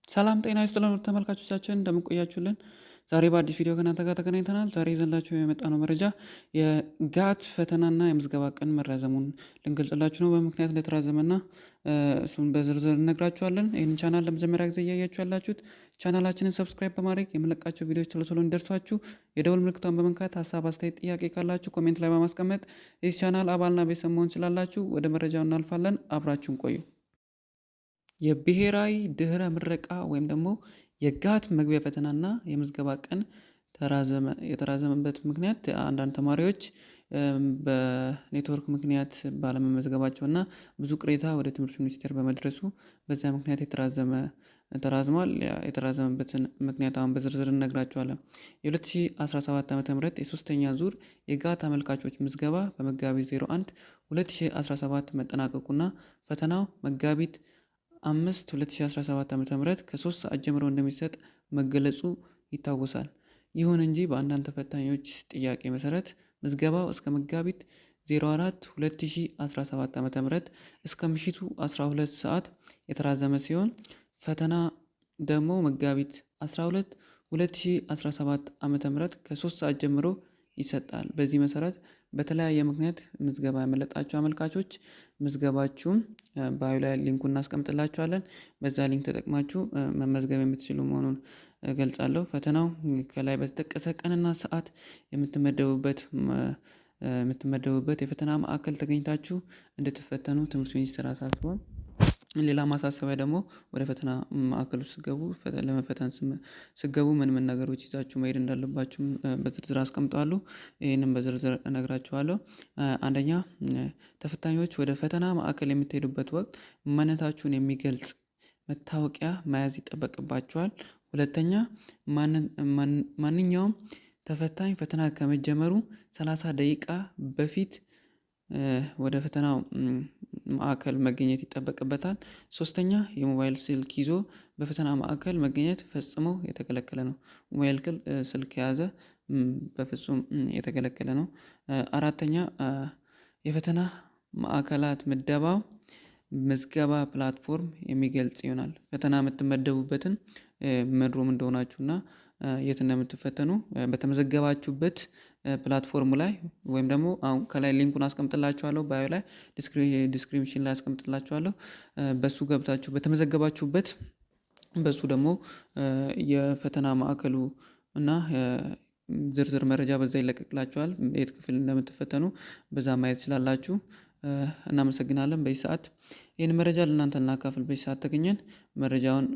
ሰላም ጤና ይስጥልን ውድ ተመልካቾቻችን እንደምን ቆያችሁልን? ዛሬ በአዲስ ቪዲዮ ከእናንተ ጋር ተገናኝተናል። ዛሬ ይዘንላችሁ የመጣነው መረጃ የጋት ፈተናና የምዝገባ ቀን መራዘሙን ልንገልጽላችሁ ነው። በምክንያት እንደተራዘመና እሱን በዝርዝር እነግራችኋለን። ይህንን ቻናል ለመጀመሪያ ጊዜ እያያችሁ ያላችሁት ቻናላችንን ሰብስክራይብ በማድረግ የምንለቃቸው ቪዲዮዎች ቶሎ ቶሎ እንዲደርሷችሁ የደወል ምልክቷን በመንካት ሀሳብ፣ አስተያየት፣ ጥያቄ ካላችሁ ኮሜንት ላይ በማስቀመጥ የዚህ ቻናል አባልና ቤተሰብ መሆን ስላላችሁ ወደ መረጃው እናልፋለን። አብራችሁን ቆዩ። የብሔራዊ ድህረ ምረቃ ወይም ደግሞ የጋት መግቢያ ፈተናና የምዝገባ ቀን የተራዘመበት ምክንያት አንዳንድ ተማሪዎች በኔትወርክ ምክንያት ባለመመዝገባቸው እና ብዙ ቅሬታ ወደ ትምህርት ሚኒስቴር በመድረሱ በዚያ ምክንያት ተራዝሟል። የተራዘመበትን ምክንያት አሁን በዝርዝር እነግራችኋለን። የ2017 ዓ.ም የሶስተኛ ዙር የጋት አመልካቾች ምዝገባ በመጋቢት 01 2017 መጠናቀቁና ፈተናው መጋቢት 2017 ዓ.ም ከ3 ሰዓት ጀምሮ እንደሚሰጥ መገለጹ ይታወሳል። ይሁን እንጂ በአንዳንድ ተፈታኞች ጥያቄ መሰረት ምዝገባው እስከ መጋቢት 04 2017 ዓ.ም እስከ ምሽቱ 12 ሰዓት የተራዘመ ሲሆን ፈተና ደግሞ መጋቢት 12 2017 ዓ.ም ከ3 ሰዓት ጀምሮ ይሰጣል። በዚህ መሰረት በተለያየ ምክንያት ምዝገባ ያመለጣችሁ አመልካቾች ምዝገባችሁን ባዮ ላይ ሊንኩን እናስቀምጥላችኋለን። በዛ ሊንክ ተጠቅማችሁ መመዝገብ የምትችሉ መሆኑን እገልጻለሁ። ፈተናው ከላይ በተጠቀሰ ቀንና ሰዓት የምትመደቡበት የፈተና ማዕከል ተገኝታችሁ እንድትፈተኑ ትምህርት ሚኒስቴር አሳስቧል። ሌላ ማሳሰቢያ ደግሞ ወደ ፈተና ማዕከሉ ለመፈተን ስገቡ ምን ነገሮች ይዛችሁ መሄድ እንዳለባችሁ በዝርዝር አስቀምጠዋል። ይህንን በዝርዝር እነግራችኋለሁ። አንደኛ ተፈታኞች ወደ ፈተና ማዕከል የምትሄዱበት ወቅት ማንነታችሁን የሚገልጽ መታወቂያ መያዝ ይጠበቅባችኋል። ሁለተኛ ማንኛውም ተፈታኝ ፈተና ከመጀመሩ 30 ደቂቃ በፊት ወደ ፈተናው ማዕከል መገኘት ይጠበቅበታል። ሶስተኛ የሞባይል ስልክ ይዞ በፈተና ማዕከል መገኘት ፈጽሞ የተከለከለ ነው። ሞባይል ስልክ የያዘ በፍጹም የተከለከለ ነው። አራተኛ የፈተና ማዕከላት ምደባው ምዝገባ ፕላትፎርም የሚገልጽ ይሆናል። ፈተና የምትመደቡበትን መድሮም እንደሆናችሁና የት እንደምትፈተኑ በተመዘገባችሁበት ፕላትፎርሙ ላይ ወይም ደግሞ አሁን ከላይ ሊንኩን አስቀምጥላችኋለሁ ባዮ ላይ ዲስክሪፕሽን ላይ አስቀምጥላችኋለሁ። በሱ ገብታችሁ በተመዘገባችሁበት በሱ ደግሞ የፈተና ማዕከሉ እና ዝርዝር መረጃ በዛ ይለቀቅላችኋል። የት ክፍል እንደምትፈተኑ በዛ ማየት ትችላላችሁ። እናመሰግናለን። በዚህ ሰዓት ይህን መረጃ ለእናንተ እናካፍል በዚህ ሰዓት ተገኘን። መረጃውን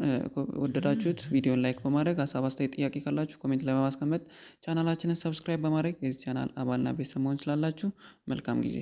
ወደዳችሁት ቪዲዮን ላይክ በማድረግ ሀሳብ፣ አስተያየት፣ ጥያቄ ካላችሁ ኮሜንት ላይ በማስቀመጥ ቻናላችንን ሰብስክራይብ በማድረግ የዚህ ቻናል አባልና ቤተሰብ መሆን ትችላላችሁ። መልካም ጊዜ